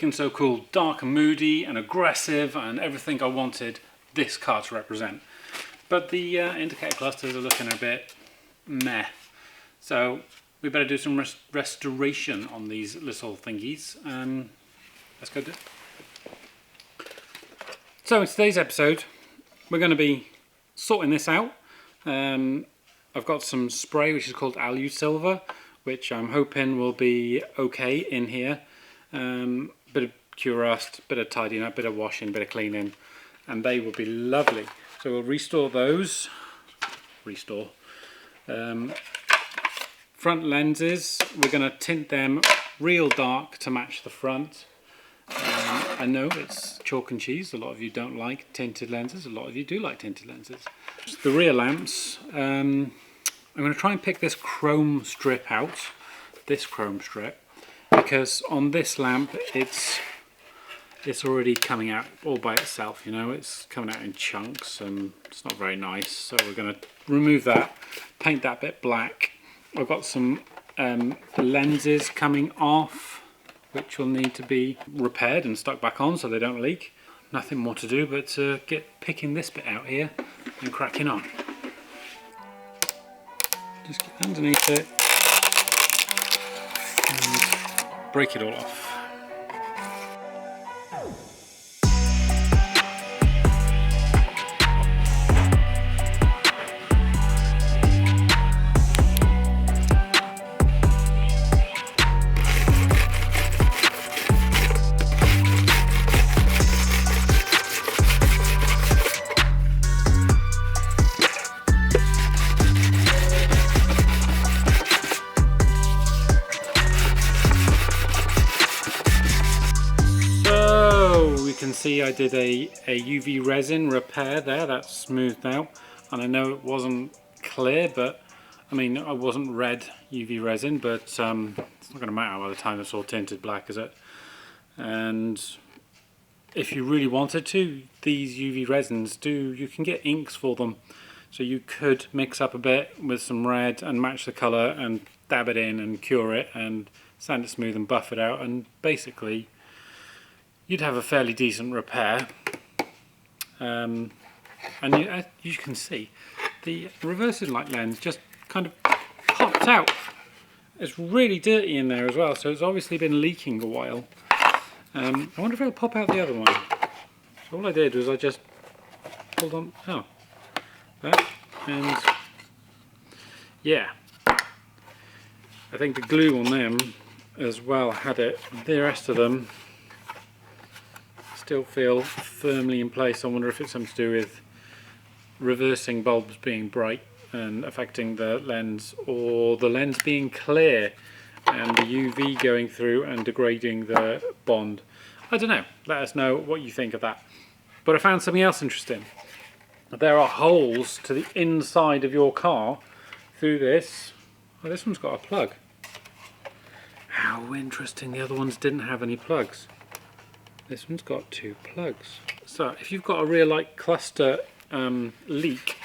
looking so cool, dark and moody and aggressive and everything I wanted this car to represent. But the indicator clusters are looking a bit meh. So we better do some restoration on these little thingies. Let's go do it. So in today's episode, we're going to be sorting this out. I've got some spray which is called Alu Silver, which I'm hoping will be okay in here. Bit of cure rust, bit of tidying up, bit of washing, bit of cleaning, and they will be lovely. So we'll restore those. Front lenses, we're going to tint them real dark to match the front. I know it's chalk and cheese, a lot of you don't like tinted lenses, a lot of you do like tinted lenses. The rear lamps, I'm going to try and pick this chrome strip out, because on this lamp it's already coming out all by itself, you know, it's coming out in chunks and it's not very nice. So we're going to remove that, paint that bit black. I've got some lenses coming off which will need to be repaired and stuck back on so they don't leak. Nothing more to do but to get picking this bit out here and cracking on. Just get underneath it and break it all off. See, I did a UV resin repair there, that's smoothed out, and I know it wasn't clear, but I mean I wasn't red UV resin, but it's not going to matter by the time it's all tinted black, is it? And if you really wanted to, these UV resins you can get inks for them, so you could mix up a bit with some red and match the colour and dab it in and cure it and sand it smooth and buff it out, and basically you'd have a fairly decent repair. And you can see the reversing light lens just kind of popped out. It's really dirty in there as well, so it's obviously been leaking a while. I wonder if it'll pop out the other one. So all I did was I just pulled on that, and yeah, I think the glue on them as well had it. The rest of them still feel firmly in place. I wonder if it's something to do with reversing bulbs being bright and affecting the lens, or the lens being clear and the UV going through and degrading the bond. I don't know, let us know what you think of that. But I found something else interesting. There are holes to the inside of your car through this. Oh, this one's got a plug. How interesting, the other ones didn't have any plugs. This one's got two plugs. So if you've got a rear light cluster leak,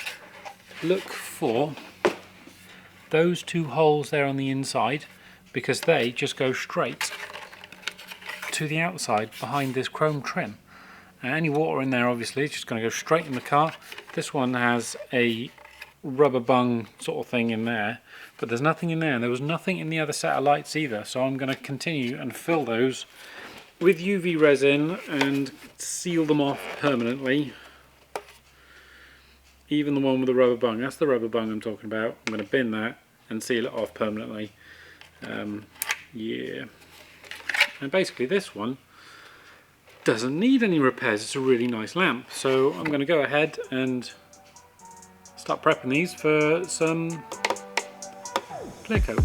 look for those two holes there on the inside, because they just go straight to the outside behind this chrome trim. And any water in there obviously is just going to go straight in the car. This one has a rubber bung sort of thing in there, but there's nothing in there, and there was nothing in the other set of lights either, so I'm going to continue and fill those with UV resin and seal them off permanently. Even the one with the rubber bung, that's the rubber bung I'm talking about. I'm going to bin that and seal it off permanently. Yeah. And basically this one doesn't need any repairs, it's a really nice lamp. So I'm going to go ahead and start prepping these for some clear coat.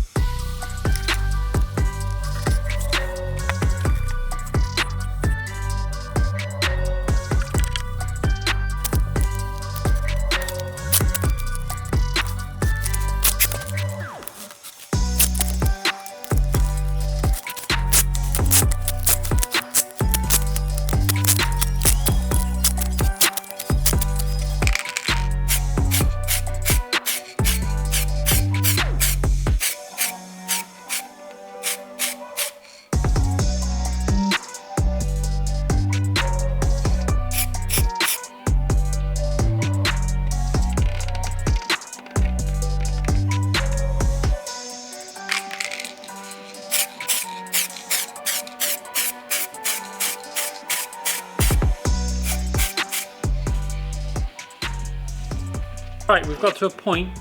Right, we've got to a point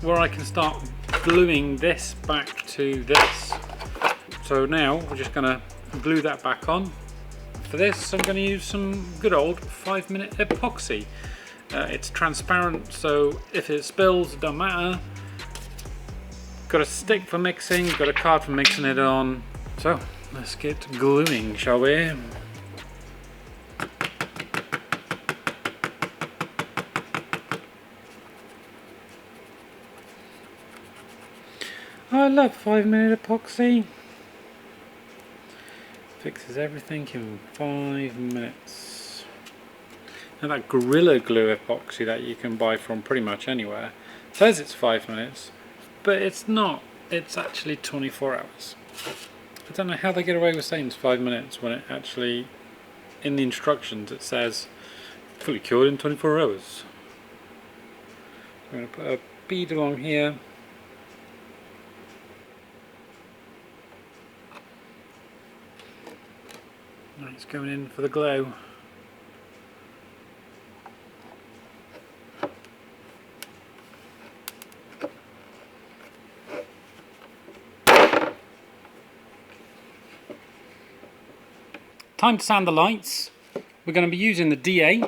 where I can start gluing this back to this. So now we're just going to glue that back on. For this I'm going to use some good old 5-minute epoxy. It's transparent, so if it spills it don't matter. Got a stick for mixing, got a card for mixing it on. So let's get gluing, shall we? I love 5-minute epoxy. Fixes everything in 5 minutes. Now that Gorilla Glue epoxy that you can buy from pretty much anywhere says it's 5 minutes, but it's not. It's actually 24 hours. I don't know how they get away with saying it's 5 minutes when it actually, in the instructions, it says fully cured in 24 hours. I'm going to put a bead along here. Now it's going in for the glow. Time to sand the lights. We're going to be using the DA,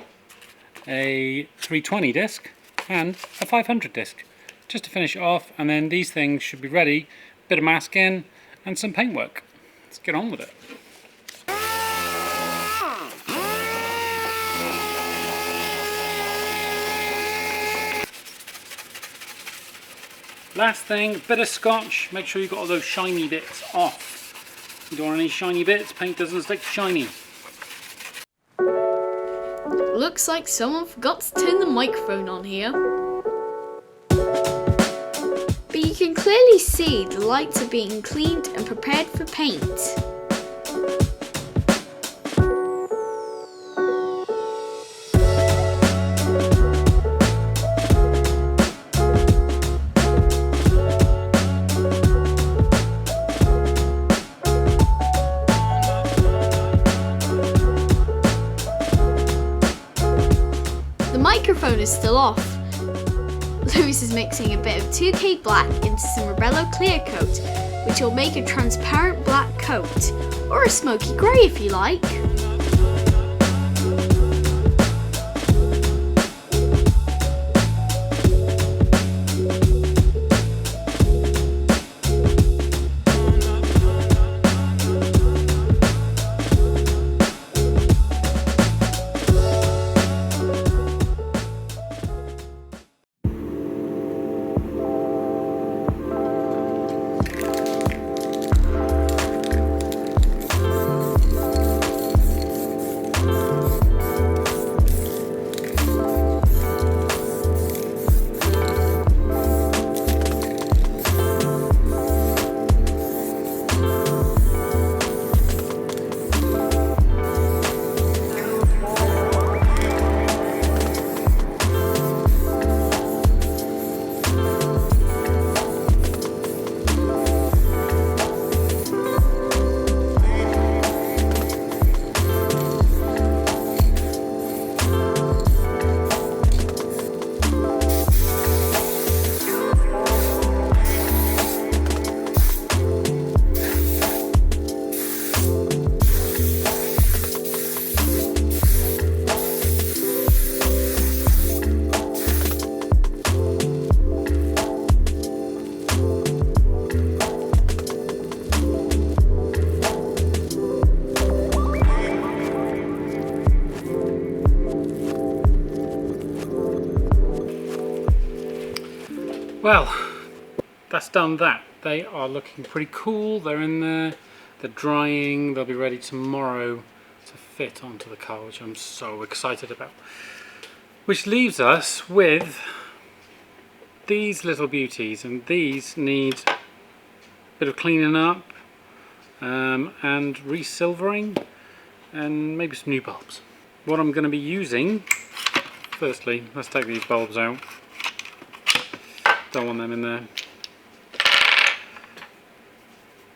a 320 disc and a 500 disc just to finish it off, and then these things should be ready. Bit of masking and some paintwork. Let's get on with it. Last thing, bit of scotch. Make sure you got all those shiny bits off. You don't want any shiny bits, paint doesn't stick shiny. Looks like someone forgot to turn the microphone on here. But you can clearly see the lights are being cleaned and prepared for paint. The microphone is still off. Lewis is mixing a bit of 2K black into some Rebello clear coat, which will make a transparent black coat, or a smoky grey if you like. Well, that's done that. They are looking pretty cool. They're in there, they're drying, they'll be ready tomorrow to fit onto the car, which I'm so excited about. Which leaves us with these little beauties, and these need a bit of cleaning up and re-silvering and maybe some new bulbs. What I'm going to be using, firstly, let's take these bulbs out. Don't want them in there.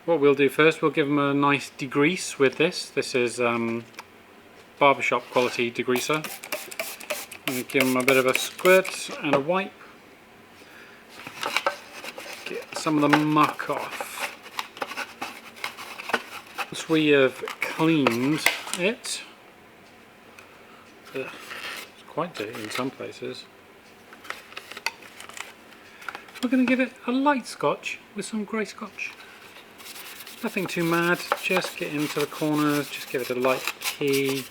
What we'll do first, we'll give them a nice degrease with this. This is barbershop quality degreaser. And give them a bit of a squirt and a wipe. some of the muck off. Once we have cleaned it, it's quite dirty in some places, we're going to give it a light scotch with some grey scotch. Nothing too mad, just get into the corners, just give it a light key.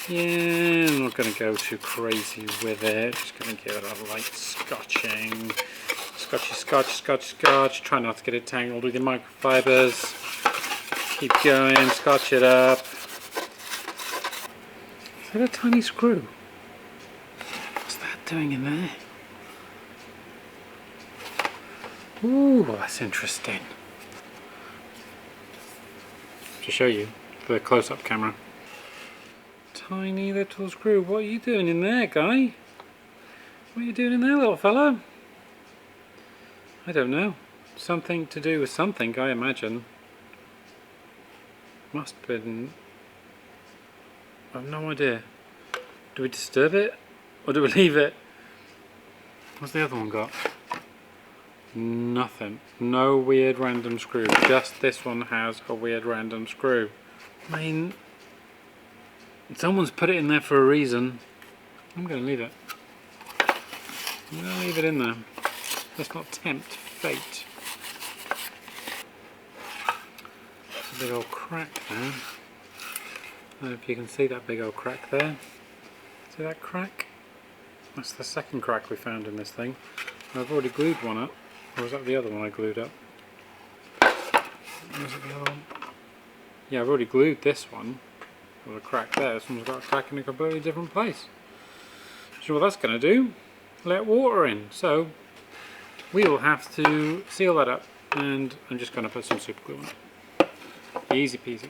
Yeah, I'm not going to go too crazy with it, just going to give it a light scotching. Scotchy scotch, scotch scotch, try not to get it tangled with your microfibers. Keep going, scotch it up. Is that a tiny screw? What's that doing in there? Ooh, that's interesting. To show you the close-up camera. Tiny little screw. What are you doing in there, guy? What are you doing in there, little fella? I don't know. Something to do with something, I imagine. Must have been... I have no idea. Do we disturb it? Or do we leave it? What's the other one got? Nothing. No weird random screw. Just this one has a weird random screw. I mean, someone's put it in there for a reason. I'm going to leave it. I'm going to leave it in there. Let's not tempt fate. There's a big old crack there. I don't know if you can see that big old crack there. See that crack? That's the second crack we found in this thing. I've already glued one up. Or was that the other one I glued up? Was it the other one? Yeah, I've already glued this one. With a crack there. This one's got a crack in a completely different place. So what that's going to do? Let water in. So we will have to seal that up. And I'm just going to put some super glue on it. Easy peasy.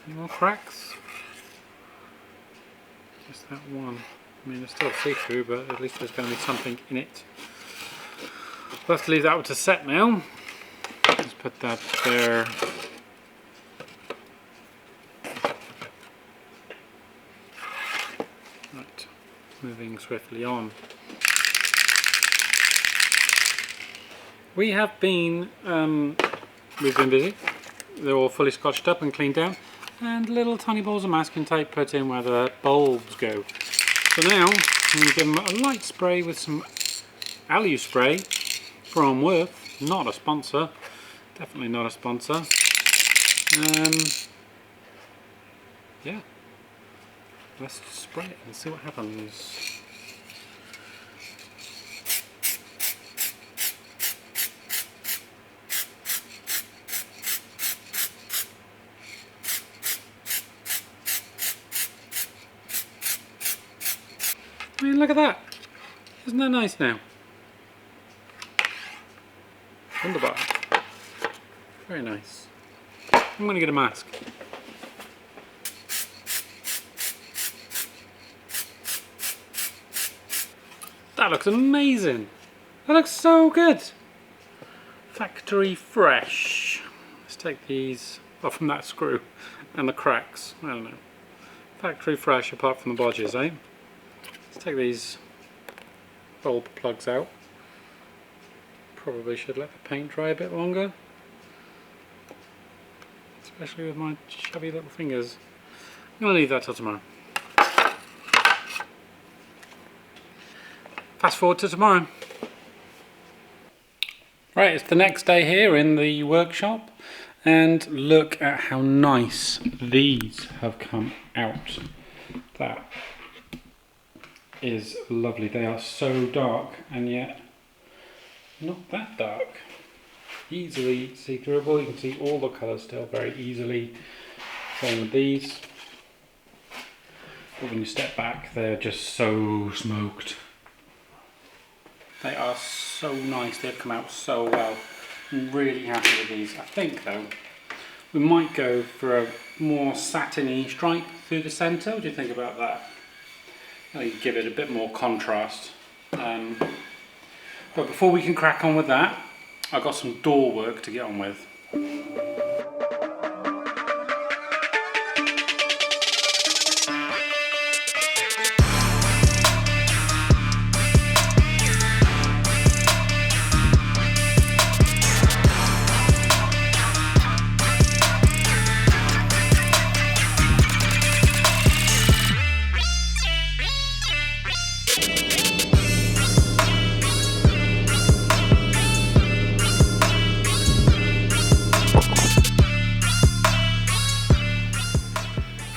Any more cracks? Just that one. I mean, it's still see-through, but at least there's going to be something in it. We'll have to leave that to set now. Let's put that there. Right, moving swiftly on. We have been, we've been busy. They're all fully scotched up and cleaned down, and little tiny balls of masking tape put in where the bulbs go. So now I'm going to give them a light spray with some Alu spray from Worth, not a sponsor, definitely not a sponsor. Yeah, let's spray it and see what happens. I mean, look at that. Isn't that nice now? Wunderbar. Very nice. I'm going to get a mask. That looks amazing. That looks so good. Factory fresh. Let's take these off from that screw and the cracks. I don't know. Factory fresh apart from the bodges, eh? Let's take these bulb plugs out. Probably should let the paint dry a bit longer. Especially with my chubby little fingers. I'm going to leave that till tomorrow. Fast forward to tomorrow. Right, it's the next day here in the workshop, and look at how nice these have come out. That is lovely. They are so dark and yet not that dark. Easily see-throughable. You can see all the colours still very easily. Same with these. But when you step back, they're just so smoked. They are so nice. They've come out so well. I'm really happy with these. I think though, we might go for a more satiny stripe through the centre. What do you think about that? I'll give it a bit more contrast. But before we can crack on with that, I've got some door work to get on with.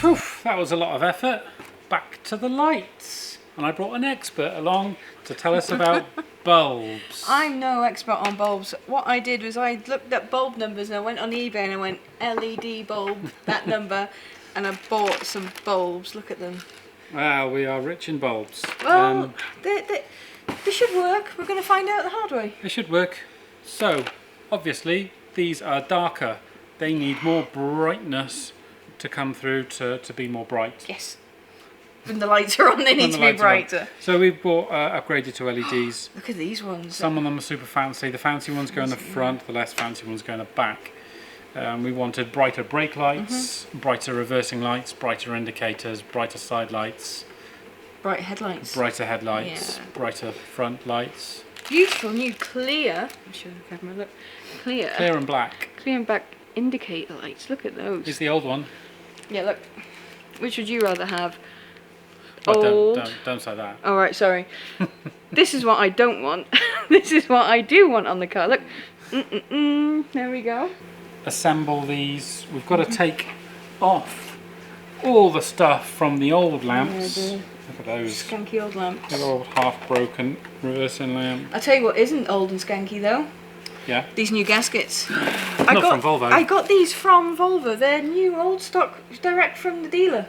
Whew, that was a lot of effort. Back to the lights. And I brought an expert along to tell us about bulbs. I'm no expert on bulbs. What I did was I looked at bulb numbers and I went on eBay and I went LED bulb, that number, and I bought some bulbs. Look at them. Wow, we are rich in bulbs. Well, they should work. We're going to find out the hard way. They should work. So, obviously, these are darker. They need more brightness to come through to be more bright. Yes. When the lights are on, they need to be brighter. So we've bought upgraded to LEDs. Look at these ones. Some of them are super fancy. The fancy ones go in the front, the less fancy ones go in the back. We wanted brighter brake lights, brighter reversing lights, brighter indicators, brighter side lights. Bright headlights. Brighter headlights, brighter front lights. Beautiful new clear. I'm sure the camera look. Clear and black. Clear and black indicator lights. Look at those. It's the old one. Yeah, look. Which would you rather have? Well, Old. don't say that. All right, sorry. This is what I don't want. This is what I do want on the car. Look. There we go. Assemble these. We've got to take off all the stuff from the old lamps. Look at those. Skanky old lamps. Little old half-broken reversing lamp. I'll tell you what isn't old and skanky though. Yeah. These new gaskets. From Volvo. I got these from Volvo. They're new old stock, direct from the dealer.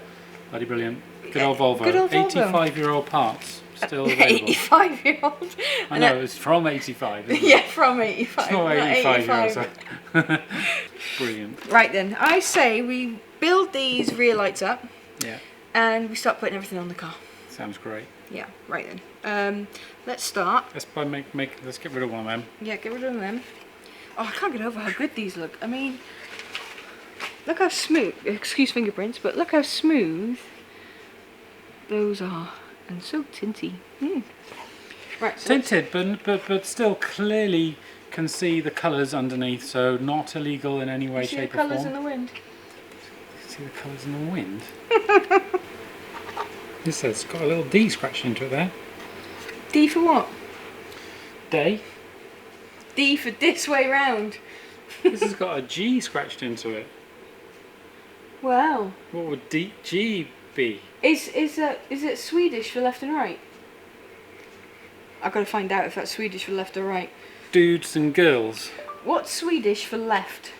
Bloody brilliant. Good old Volvo. Good old Volvo. 85-year-old parts. Still available. 85-year-old. I know, it's from 85. Isn't it? Yeah, from 85. It's not 85-year-old. Brilliant. Right then, I say we build these rear lights up. Yeah. And we start putting everything on the car. Sounds great. Yeah, right then. Let's start. Let's get rid of one of them. Yeah, get rid of them. Oh, I can't get over how good these look. I mean, look how smooth, excuse fingerprints, but look how smooth those are. And so tinty. Right, so Tinted, but still clearly can see the colours underneath, so not illegal in any way, see shape the or form. colours in the wind. See the colours in the wind? This has got a little D scratched into it there. D for what? Day. D for this way round. This has got a G scratched into it. Wow. What would G be? Is it Swedish for left and right? I've got to find out if that's Swedish for left or right. Dudes and girls. What's Swedish for left?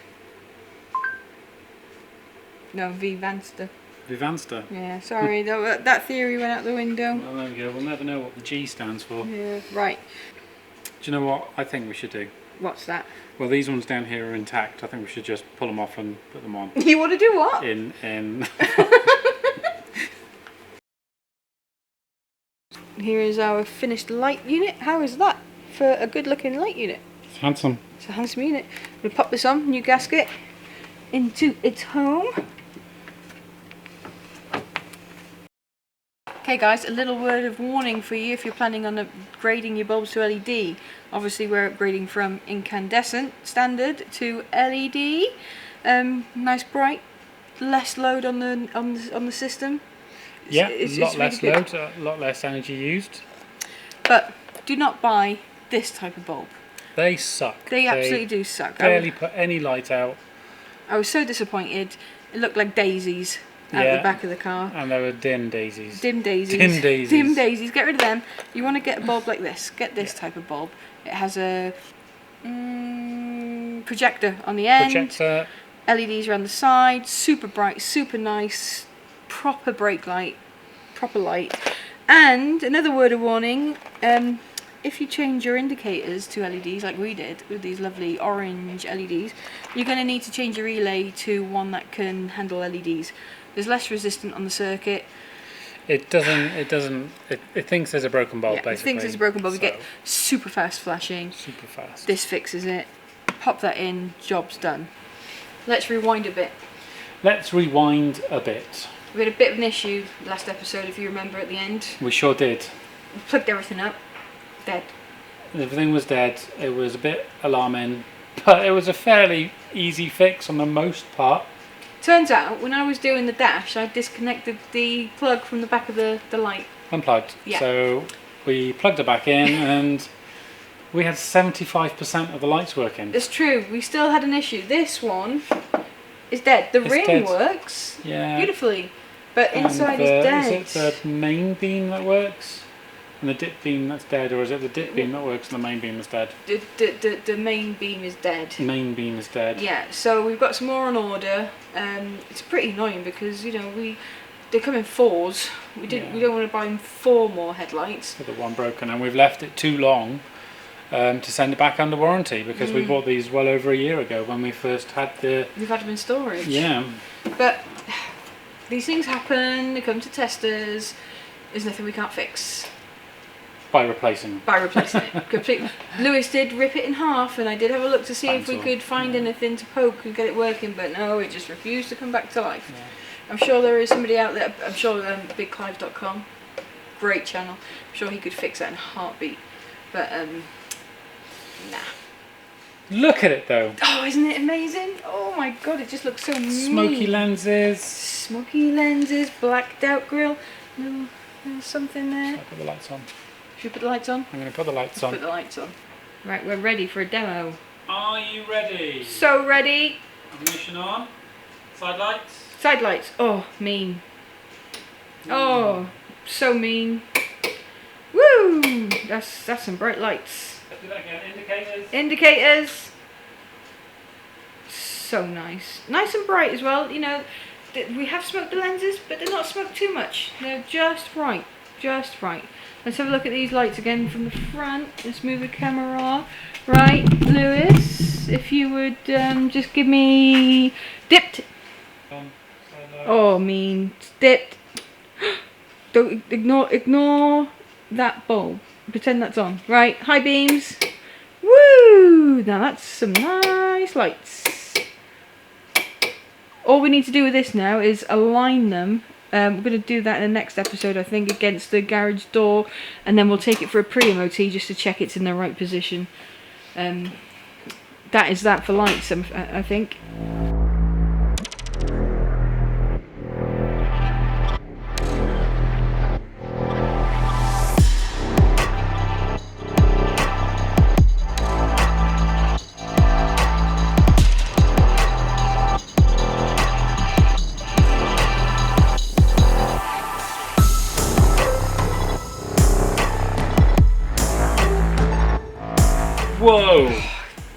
No, Vivansta. Vivansta. Yeah, sorry, that theory went out the window. Well, there we go. We'll never know what the G stands for. Yeah, right. Do you know what I think we should do? What's that? Well, these ones down here are intact. I think we should just pull them off and put them on. You want to do what? In Here is our finished light unit. How is that for a good looking light unit? It's handsome. It's a handsome unit. We'll pop this on, new gasket, into its home. Okay guys, a little word of warning for you if you're planning on upgrading your bulbs to LED. Obviously we're upgrading from incandescent standard to LED. Nice bright, less load on the system. Yeah, it's a lot really less good. load, a lot less energy used. But do not buy this type of bulb. They suck. They absolutely do suck. Barely put any light out. I was so disappointed. It looked like daisies out the back of the car. And they were dim daisies. Dim daisies. Dim daisies. Dim daisies. Get rid of them. You want to get a bulb like this. Get this type of bulb. It has a projector on the end. Projector. LEDs around the side. Super bright. Super nice. Proper brake light. Proper light. And another word of warning. If you change your indicators to LEDs like we did with these lovely orange LEDs, you're going to need to change your relay to one that can handle LEDs. There's less resistant on the circuit. It thinks there's a broken bulb, basically. It thinks there's a broken bulb. You get super fast flashing. Super fast. This fixes it. Pop that in, job's done. Let's rewind a bit. Let's rewind a bit. We had a bit of an issue last episode, if you remember at the end. We sure did. We plugged everything up. Dead. Everything was dead. It was a bit alarming, but it was a fairly easy fix on the most part. Turns out, when I was doing the dash, I disconnected the plug from the back of the light. Unplugged. Yeah. So we plugged it back in and we had 75% of the lights working. It's true, we still had an issue. This one is dead. The It's ring dead. works Yeah. beautifully. But inside is dead. Is it the main beam that works? And the dip beam that's dead, or is it the dip beam that works and the main beam is dead? The main beam is dead. Main beam is dead. Yeah, so we've got some more on order. It's pretty annoying because, you know, they come in fours. We don't want to buy them 4 more headlights. With the one broken, and we've left it too long to send it back under warranty because we bought these well over a year ago when we first had the... We've had them in storage. Yeah. But these things happen, they come to testers, there's nothing we can't fix. By replacing it. Completely. Lewis did rip it in half, and I did have a look to see if we could find anything to poke and get it working, but no, it just refused to come back to life. Yeah. I'm sure there is somebody out there, I'm sure BigClive.com, great channel, I'm sure he could fix that in a heartbeat, but nah. Look at it though. Oh, isn't it amazing? Oh my god, it just looks so smoky lenses. Smoky lenses, blacked out grille. Little something there. Should I put the lights on? Should we put the lights on? I'm going to put the lights on. Put the lights on. Right, we're ready for a demo. Are you ready? So ready. Ignition on. Side lights. Side lights. Oh, mean. Oh, so mean. Woo! That's some bright lights. Let's do that again. Indicators. Indicators. So nice. Nice and bright as well. You know, we have smoked the lenses, but they're not smoked too much. They're just right. Just right. Let's have a look at these lights again from the front. Let's move the camera. Right, Lewis, if you would just give me dipped. Oh, mean dipped. Don't ignore that bulb. Pretend that's on. Right, high beams. Woo! Now that's some nice lights. All we need to do with this now is align them. We're going to do that in the next episode, I think, against the garage door, and then we'll take it for a pre-MOT just to check it's in the right position. That is that for lights, I think. Whoa!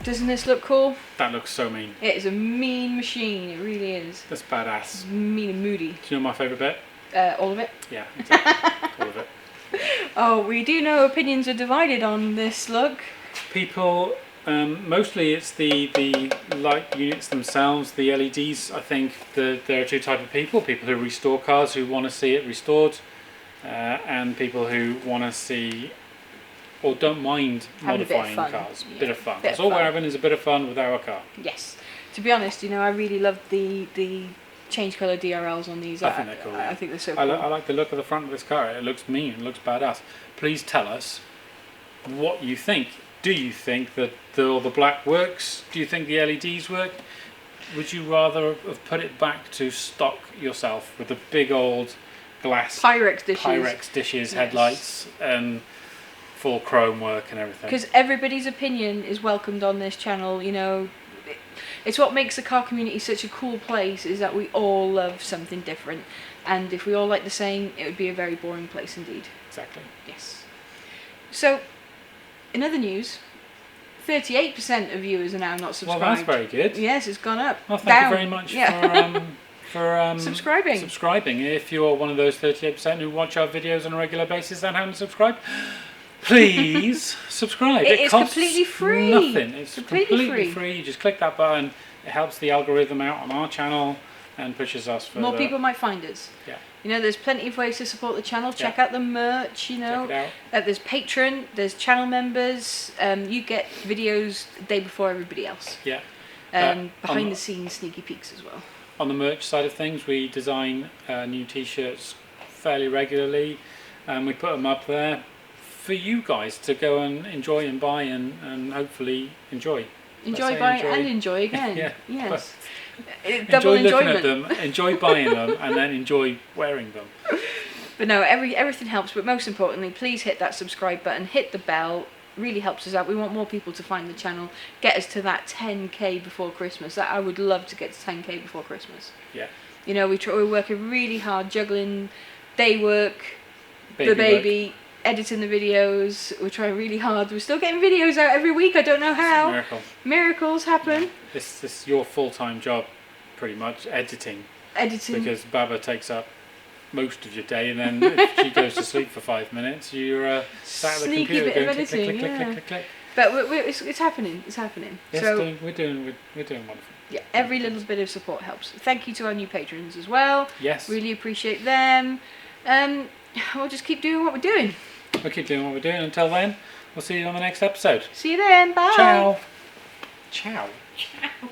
Doesn't this look cool? That looks so mean. It is a mean machine, it really is. That's badass. Mean and moody. Do you know my favourite bit? All of it? Yeah, exactly. All of it. Oh, we do know opinions are divided on this look. People, mostly it's the light units themselves, the LEDs. I think there are 2 types of people. People who restore cars who want to see it restored, and people who want to see or don't mind modifying cars. Yeah. Bit of fun. That's all we're having is a bit of fun with our car. Yes. To be honest, you know, I really love the change colour DRLs on these. I think they're cool. Yeah. I think they're so cool. I like the look of the front of this car. It looks mean. It looks badass. Please tell us what you think. Do you think that the black works? Do you think the LEDs work? Would you rather have put it back to stock yourself with the big old glass Pyrex dishes, yes. Headlights and full chrome work and everything? Because everybody's opinion is welcomed on this channel. You know, it's what makes the car community such a cool place, is that we all love something different, and if we all like the same, it would be a very boring place indeed. Exactly. Yes. So, in other news, 38% of viewers are now not subscribed. Well, that's very good. Yes, it's gone up. Well, thank you very much for subscribing. Subscribing. If you're one of those 38% who watch our videos on a regular basis and haven't subscribed, please subscribe. It is completely free. Nothing. It's completely free. You just click that button. It helps the algorithm out on our channel and pushes us further. More people might find us. Yeah. You know, there's plenty of ways to support the channel. Check out the merch, you know. Check it out. There's Patreon, there's channel members. You get videos the day before everybody else. Yeah. Behind the scenes sneaky peeks as well. On the merch side of things, we design new t-shirts fairly regularly, and we put them up there for you guys to go and enjoy and buy and hopefully enjoy. Enjoy buying and enjoy again. Yeah. Yes. Double enjoy looking at them, enjoy buying them, and then enjoy wearing them. But no, everything helps. But most importantly, please hit that subscribe button, hit the bell. Really helps us out. We want more people to find the channel, get us to that 10k before Christmas. That I would love to get to 10k before Christmas. Yeah. You know, we're working really hard, juggling day work, Baby the baby, editing the videos. We're trying really hard. We're still getting videos out every week. I don't know how. Miracle. Miracles happen. This is your full-time job, pretty much, editing. Editing. Because Baba takes up most of your day, and then if she goes to sleep for 5 minutes, you're sat at the Sneaky computer bit going of click, click, editing, click, yeah. click, click, click. But it's happening. It's happening. Yes, So we're doing wonderful. yeah, every little bit of support helps. Thank you to our new patrons as well. Yes. Really appreciate them. We'll just keep doing what we're doing. We'll keep doing what we're doing. Until then, we'll see you on the next episode. See you then. Bye. Ciao. Ciao. Ciao.